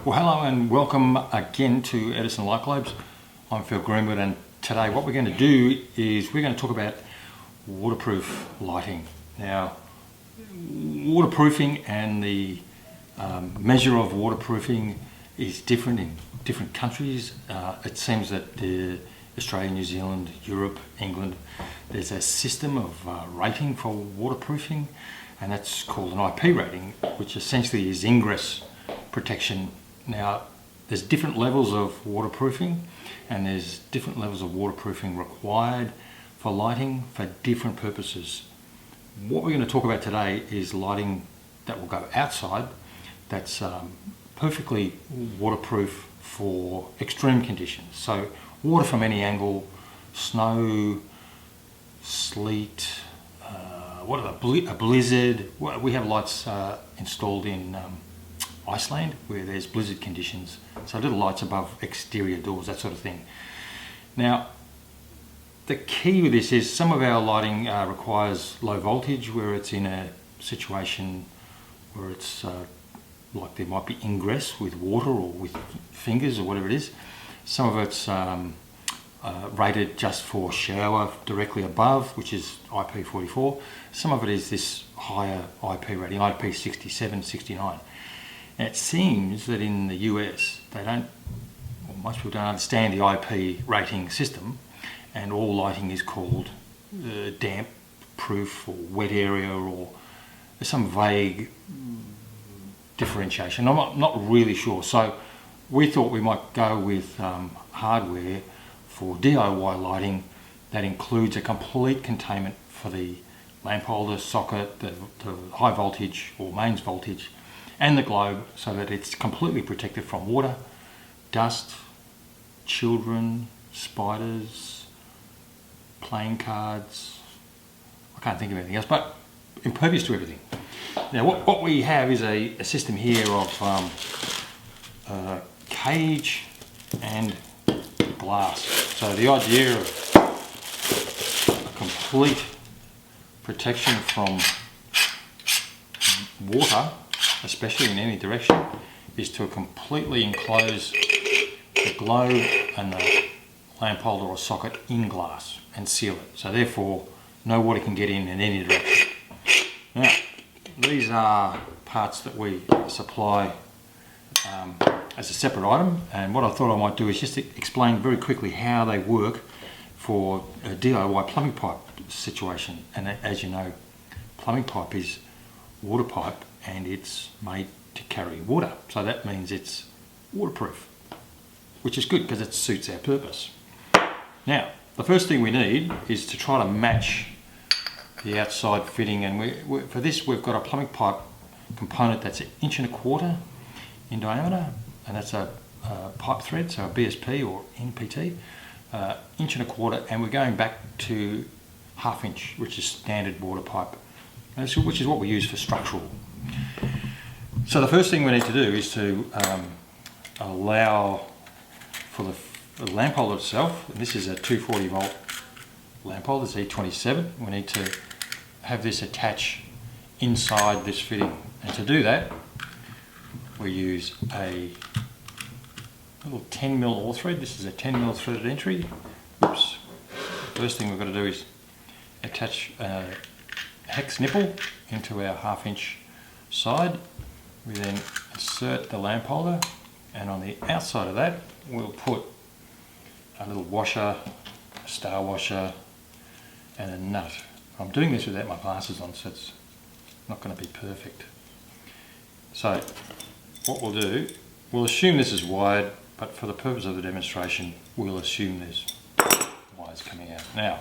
Well, hello and welcome again to Edison Light Globes. I'm Phil Greenwood, and today what we're going to do is we're going to talk about waterproof lighting. Now, waterproofing and the measure of waterproofing is different in different countries. It seems that Australia, New Zealand, Europe, England, there's a system of rating for waterproofing, and that's called an IP rating, which essentially is ingress protection. Now, there's different levels of waterproofing, and there's different levels of waterproofing required for lighting for different purposes. What we're going to talk about today is lighting that will go outside, that's perfectly waterproof for extreme conditions. So water from any angle, snow, sleet, a blizzard. We have lights installed in Iceland where there's blizzard conditions, so little lights above exterior doors, that sort of thing. Now, the key with this is some of our lighting requires low voltage, where it's in a situation where it's like there might be ingress with water or with fingers or whatever it is. Some of it's rated just for shower directly above, which is IP44. Some of it is this higher IP rating, IP67, 69. And it seems that in the US, most people don't understand the IP rating system, and all lighting is called damp proof or wet area, or there's some vague differentiation. I'm not really sure. So we thought we might go with hardware for DIY lighting that includes a complete containment for the lamp holder, socket, the high voltage or mains voltage, and the globe, so that it's completely protected from water, dust, children, spiders, playing cards. I can't think of anything else, but impervious to everything. Now, what we have is a system here of cage and glass. So the idea of a complete protection from water, especially in any direction, is to completely enclose the globe and the lamp holder or socket in glass and seal it. So therefore, no water can get in any direction. Now, these are parts that we supply as a separate item, and what I thought I might do is just explain very quickly how they work for a DIY plumbing pipe situation. And as you know, plumbing pipe is water pipe, and it's made to carry water, so that means it's waterproof, which is good because it suits our purpose. Now, the first thing we need is to try to match the outside fitting, and for this we've got a plumbing pipe component that's 1.25 inches in diameter, and that's a pipe thread, so a BSP or NPT, 1.25 inches, and we're going back to 1/2 inch, which is standard water pipe, which is what we use for structural. So the first thing we need to do is to allow for the lamp holder itself, and this is a 240 volt lamp holder, it's E27. We need to have this attach inside this fitting, and to do that we use a little 10mm oil thread. This is a 10mm threaded entry. Oops. First thing we've got to do is attach a hex nipple into our 1/2 inch side. We then insert the lamp holder, and on the outside of that we'll put a little washer, a star washer, and a nut. I'm doing this without my glasses on, so it's not going to be perfect. So what we'll do, we'll assume this is wired, but for the purpose of the demonstration we'll assume there's wires coming out. Now,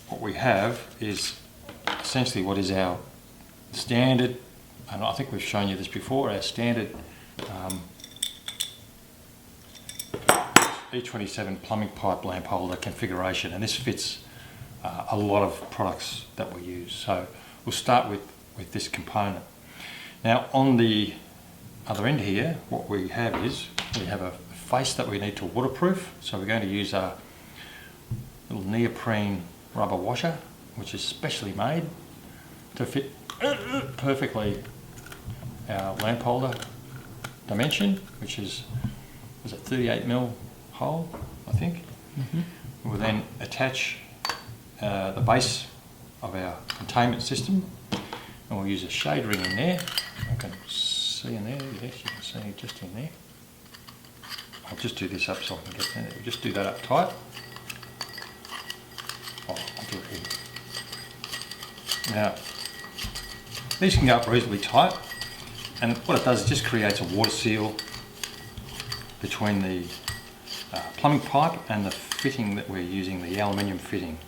what we have is essentially what is our standard, and I think we've shown you this before, our standard E27 plumbing pipe lamp holder configuration, and this fits a lot of products that we use. So we'll start with this component. Now, on the other end here, what we have is we have a face that we need to waterproof, so we're going to use a little neoprene rubber washer, which is specially made to fit perfectly our lamp holder dimension, which is, was it 38mm hole, I think. We'll then attach the base of our containment system, and we'll use a shade ring in there. I can see in there, yes, you can see just in there. I'll just do this up so I can get there. Just do that up tight. Oh, I'll do it here. Now, these can go up reasonably tight, and what it does is just creates a water seal between the plumbing pipe and the fitting that we're using, the aluminium fitting.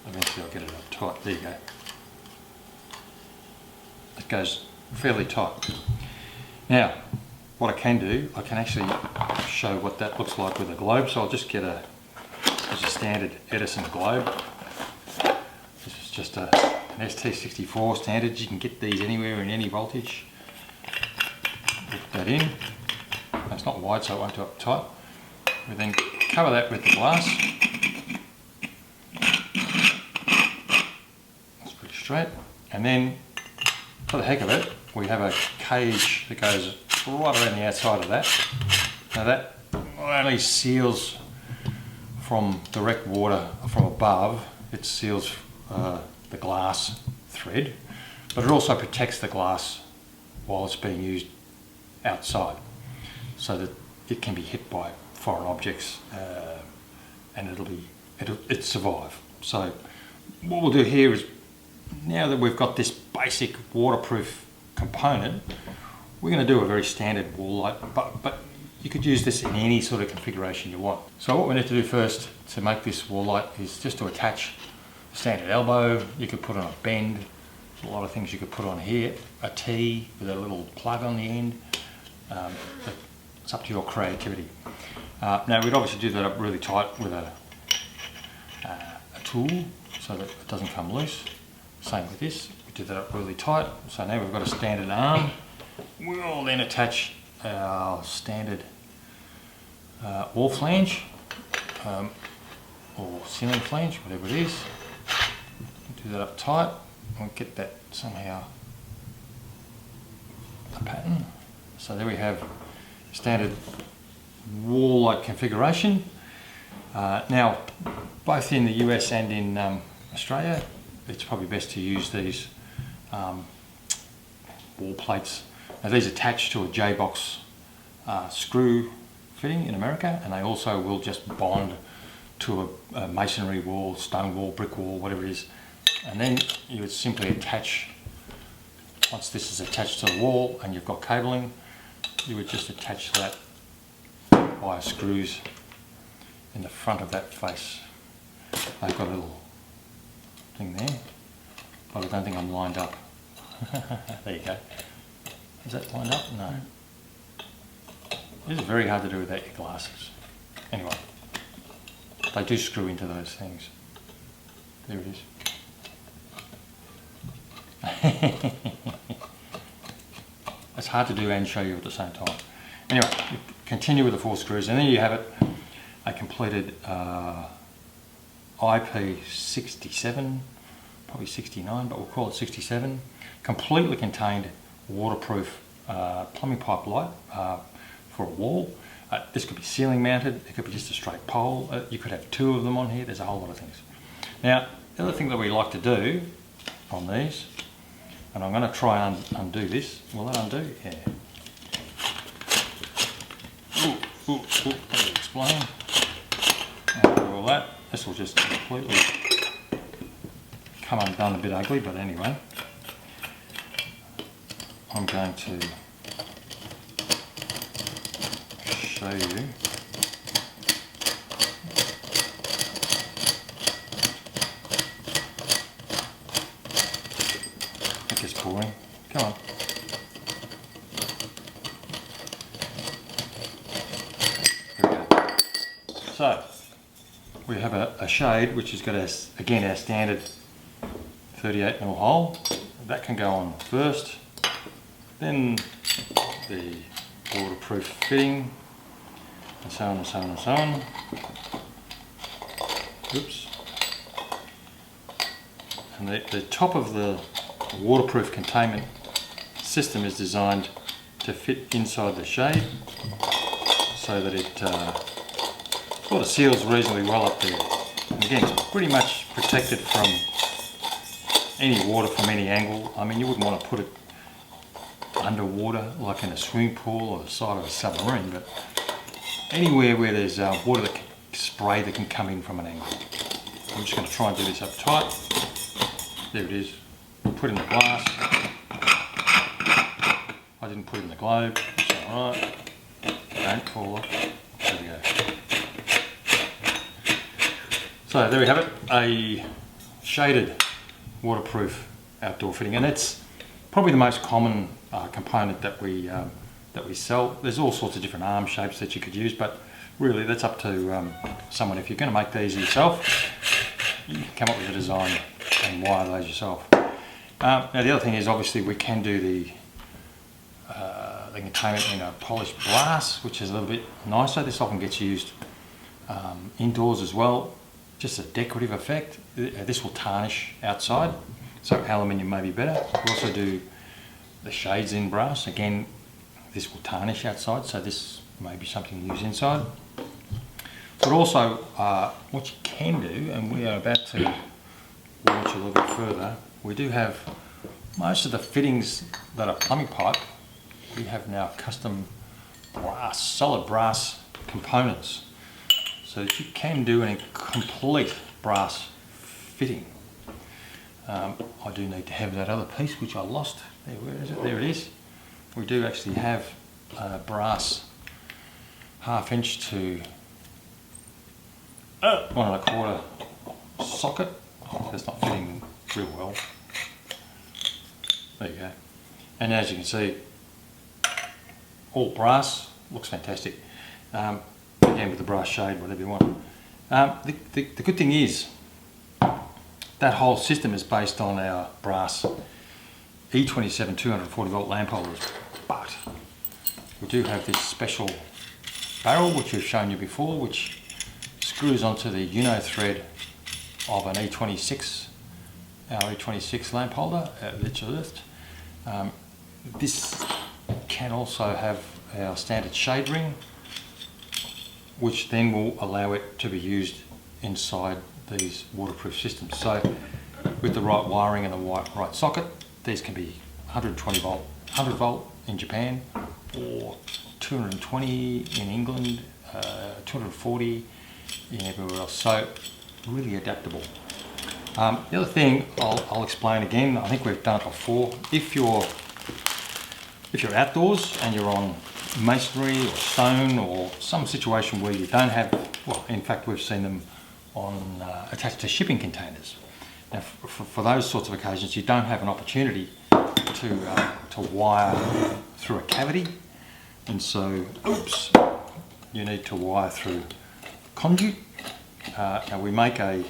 Eventually I'll get it up tight. There you go. It goes fairly tight. Now, what I can do, I can actually show what that looks like with a globe. So I'll just get just a standard Edison globe. This is just an ST64 standard. You can get these anywhere in any voltage. Put that in. It's not wide, so it won't go up tight. We then cover that with the glass. That's pretty straight. And then, for the heck of it, we have a cage that goes right around the outside of that. Now that not only seals from direct water from above, it seals the glass thread, but it also protects the glass while it's being used outside, so that it can be hit by foreign objects and it'll survive. So what we'll do here is, now that we've got this basic waterproof component, we're going to do a very standard wall light, but you could use this in any sort of configuration you want. So what we need to do first to make this wall light is just to attach a standard elbow. You could put on a bend. There's a lot of things you could put on here. A T with a little plug on the end. It's up to your creativity. Now we'd obviously do that up really tight with a tool so that it doesn't come loose. Same with this, we do that up really tight. So now we've got a standard arm. We'll then attach our standard wall flange or ceiling flange, whatever it is. Do that up tight. We'll get that somehow a pattern. So there we have standard wall light configuration. Now, both in the US and in Australia, it's probably best to use these wall plates. Now these attach to a J-box screw fitting in America, and they also will just bond to a masonry wall, stone wall, brick wall, whatever it is. And then you would simply attach, once this is attached to the wall and you've got cabling, you would just attach that via screws in the front of that face. I've got a little thing there, but I don't think I'm lined up. There you go. Is that lined up? No. This is very hard to do without your glasses. Anyway, they do screw into those things. There it is. It's hard to do and show you at the same time. Anyway, you continue with the 4 screws, and then you have it a completed IP67, probably 69, but we'll call it 67, completely contained waterproof plumbing pipe light for a wall. This could be ceiling mounted, it could be just a straight pole, you could have 2 of them on here, there's a whole lot of things. Now, the other thing that we like to do on these, and I'm going to try and undo this. Will that undo? Yeah. Let me explain. Undo all that. This will just completely come undone, a bit ugly, but anyway. I'm going to show you. It's boring. Come on. There we go. So, we have a shade which has got again our standard 38mm hole. That can go on first. Then the waterproof fitting, and so on and so on and so on. Oops. And the top of the waterproof containment system is designed to fit inside the shade so that it sort of seals reasonably well up there. And again, it's pretty much protected from any water from any angle. I mean, you wouldn't want to put it underwater like in a swimming pool or the side of a submarine, but anywhere where there's water that can spray that can come in from an angle. I'm just going to try and do this up tight. There it is. Put it in the glass. I didn't put it in the globe. It's alright. Don't fall off. There we go. So there we have it. A shaded waterproof outdoor fitting, and it's probably the most common component that we sell. There's all sorts of different arm shapes that you could use, but really that's up to someone. If you're going to make these yourself, you can come up with a design and wire those yourself. Now the other thing is, obviously we can do the containment in a polished brass, which is a little bit nicer. This often gets used indoors as well, just a decorative effect. This will tarnish outside, so aluminium may be better. We also do the shades in brass. Again, this will tarnish outside, so this may be something to use inside. But also, what you can do, and we are about to launch a little bit further, we do have most of the fittings that are plumbing pipe. We have now custom brass, solid brass components, so that you can do a complete brass fitting. I do need to have that other piece which I lost. There, where is it? There it is. We do actually have a brass 1/2 inch to 1 1/4 socket. That's not fitting real well. There you go. And as you can see, all brass, looks fantastic. Again, with the brass shade, whatever you want. The good thing is, that whole system is based on our brass E27 240 volt lamp holders, but we do have this special barrel which we've shown you before, which screws onto the thread of an E26, our E26 lamp holder, literally. This can also have our standard shade ring, which then will allow it to be used inside these waterproof systems. So with the right wiring and the right socket, these can be 120 volt, 100 volt in Japan, or 220 in England, 240 in everywhere else. So really adaptable. The other thing I'll explain again, I think we've done it before. If you're outdoors and you're on masonry or stone or some situation where you don't have, well, in fact we've seen them on attached to shipping containers. Now for those sorts of occasions, you don't have an opportunity to wire through a cavity, and so you need to wire through conduit. Now we make a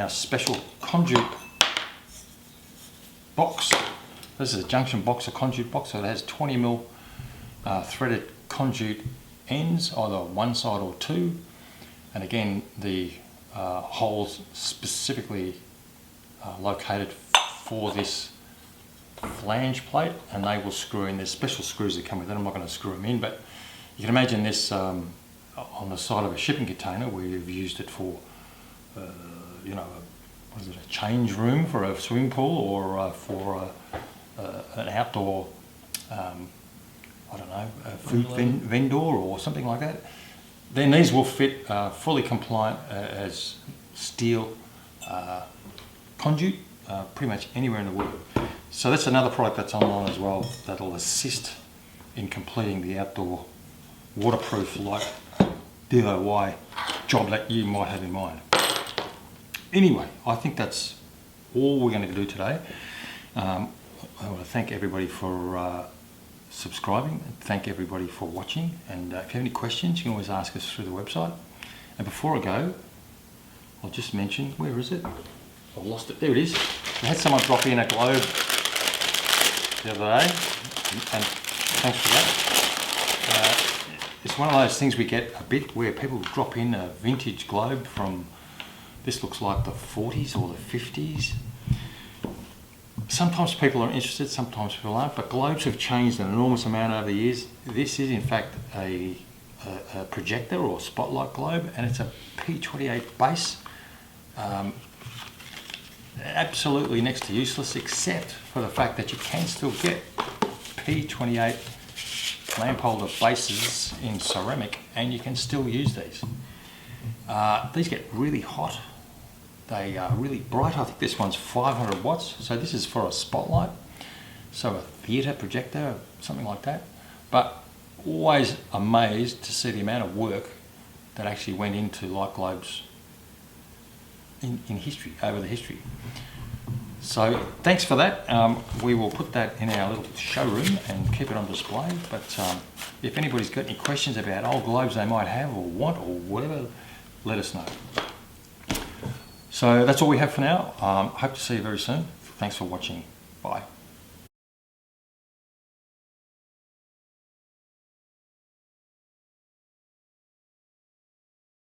special conduit box. This is a junction box, a conduit box, so it has 20mm threaded conduit ends, either one side or two, and again the holes specifically located for this flange plate, and they will screw in. There's special screws that come with it. I'm not going to screw them in, but you can imagine this on the side of a shipping container where you've used it for what is it, a change room for a swimming pool, or for an outdoor I don't know, a food vendor or something like that. Then these will fit fully compliant as steel conduit pretty much anywhere in the world. So that's another product that's online as well that'll assist in completing the outdoor waterproof like DIY job that you might have in mind. Anyway, I think that's all we're going to do today. I want to thank everybody for subscribing, and thank everybody for watching, and if you have any questions you can always ask us through the website. And before I go, I'll just mention, where is it? I've lost it. There it is. I had someone drop in a globe the other day, and thanks for that. It's one of those things we get a bit where people drop in a vintage globe from, this looks like the 40s or the 50s. Sometimes people are interested, sometimes people aren't, but globes have changed an enormous amount over the years. This is in fact a projector or spotlight globe, and it's a P28 base. Absolutely next to useless, except for the fact that you can still get P28 lamp holder bases in ceramic, and you can still use these. These get really hot. They are really bright. I think this one's 500 watts, so this is for a spotlight, so a theatre projector, something like that. But always amazed to see the amount of work that actually went into light globes in history, over the history. So thanks for that. We will put that in our little showroom and keep it on display. But if anybody's got any questions about old globes they might have or want or whatever, let us know. So that's all we have for now. Hope to see you very soon. Thanks for watching. Bye.